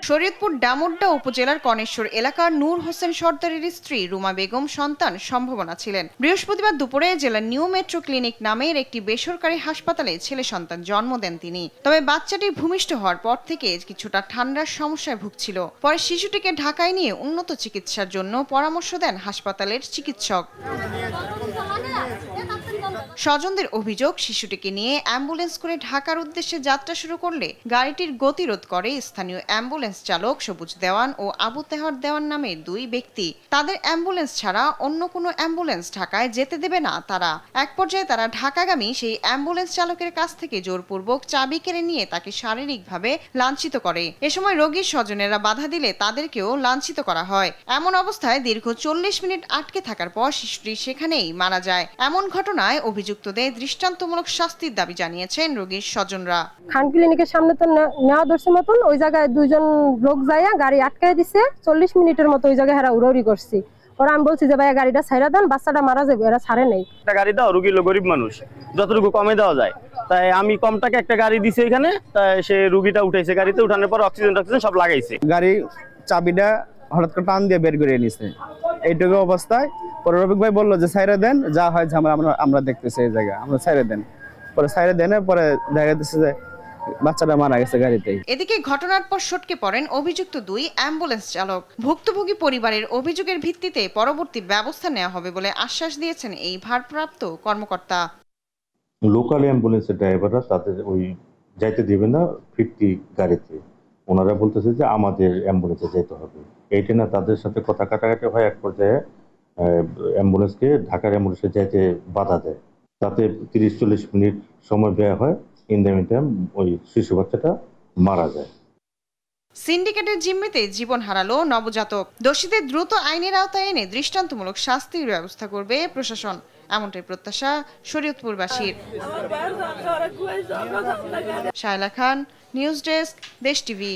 শরীয়তপুর ডামুড্ডা উপজেলার কনেশ্বর এলাকার নূর হোসেন সর্দারের স্ত্রী রুমা বেগম সন্তান সম্ভাবনা ছিলেন। বৃহস্পতিবার দুপুরে জেলার নিউ মেট্রো ক্লিনিক নামের একটি বেসরকারি হাসপাতালে ছেলে সন্তান জন্ম দেন তিনি। তবে বাচ্চাটি ভূমিষ্ঠ হওয়ার পর থেকে কিছুটা ঠান্ডার সমস্যায় ভুগছিল। পরে শিশুটিকে ঢাকায় নিয়ে উন্নত চিকিৎসার জন্য পরামর্শ দেন হাসপাতালের চিকিৎসক। স্বজনদের অভিযোগ, শিশুটিকে নিয়ে অ্যাম্বুলেন্স করে ঢাকার উদ্দেশ্যে যাত্রা শুরু করলে গাড়িটির গতিরোধ করে স্থানীয় অ্যাম্বুলেন্স চালক সবুজ দেওয়ান ও আবু তেহর দেওয়ান নামের দুই ব্যক্তি। তাদের অ্যাম্বুলেন্স ছাড়া অন্য কোনো অ্যাম্বুলেন্স ঢাকায় যেতে দেবে না তারা। এক পর্যায়ে তারা ঢাকাগামী সেই অ্যাম্বুলেন্স চালকের কাছ থেকে জোরপূর্বক চাবি কেড়ে নিয়ে তাকে শারীরিকভাবে লাঞ্ছিত করে। এ সময় রোগীর স্বজনেরা বাধা দিলে তাদেরকেও লাঞ্ছিত করা হয়। এমন অবস্থায় দীর্ঘ 40 মিনিট আটকে থাকার পর শিশুটি সেখানেই মারা যায়। এমন ঘটনায় অভিযুক্তদের দৃষ্টান্তমূলক শাস্তির দাবি জানিয়েছেন রোগীর স্বজনরা। খান ক্লিনিকের সামনে তো নেওয়া দর্শন মতন ওই জায়গায় দুইজন লোক যাইয়া গাড়ি আটকায় দিছে। 40 মিনিটের মতো ওই জায়গায় হেরা উড়াউড়ি করছি। ওরা আমি বলছি যে ভাইয়া গাড়িটা ছাইরা দেন, বাচ্চাটা মারা যাবে, এরা ছাড়ে নাই। একটা গাড়ি দাও, রোগী গরিব মানুষ, যতটুকু কমে দেওয়া যায়। তাই আমি কম টাকা একটা গাড়ি দিছি এখানে। তাই সে রোগীটা উঠাইছে, গাড়িতে উঠানোর পর অক্সিজেন সব লাগাইছে। গাড়ি চাবিটা হঠাৎ করে টান দিয়ে বের করে নিছে। এইটুকু অবস্থায় পরে রফিক ভাই বললো যে ছাইরা দেন, যা হয় আমরা দেখতেছি এই জায়গা, আমরা ছাইরা দেন। পরে ছাইরা দেন, পরে দেখা যাচ্ছে যে বাচ্চাটা মারা গেছে গাড়িতেই। এদিকে ঘটনার পর সটকে পড়েন অভিযুক্ত দুই অ্যাম্বুলেন্স চালক। ভুক্তভোগী পরিবারের অভিযোগের ভিত্তিতে পরবর্তী ব্যবস্থা নেওয়া হবে বলে আশ্বাস দিয়েছেন এই ভারপ্রাপ্ত কর্মকর্তা। লোকাল অ্যাম্বুলেন্সের ড্রাইভাররা তাদের ওই যাইতে দেবে না ফিরতি গাড়িতে। ওনারা বলতেছে যে আমাদের অ্যাম্বুলেন্সে যেতে হবে। এইটা না, তাদের সাথে কথা কাটাকাটি হয়। এক পর্যায়ে অ্যাম্বুলেন্সকে ঢাকার অ্যাম্বুলেন্সে যাইতে বাধা দেয়। তাতে 30-40 মিনিট সময় ব্যয় হয়। ইন দ্য মিনটাইম ওই শিশু বাচ্চাটা মারা যায়। সিন্ডিকেটের জিম্মিতে জীবন হারালো নবজাতক। দোষীদের দ্রুত আইনের আওতায় এনে দৃষ্টান্তমূলক শাস্তির ব্যবস্থা করবে প্রশাসন, এমনটাই প্রত্যাশা শরীয়তপুরবাসীর। শায়লা খান, নিউজ ডেস্ক, দেশ টিভি।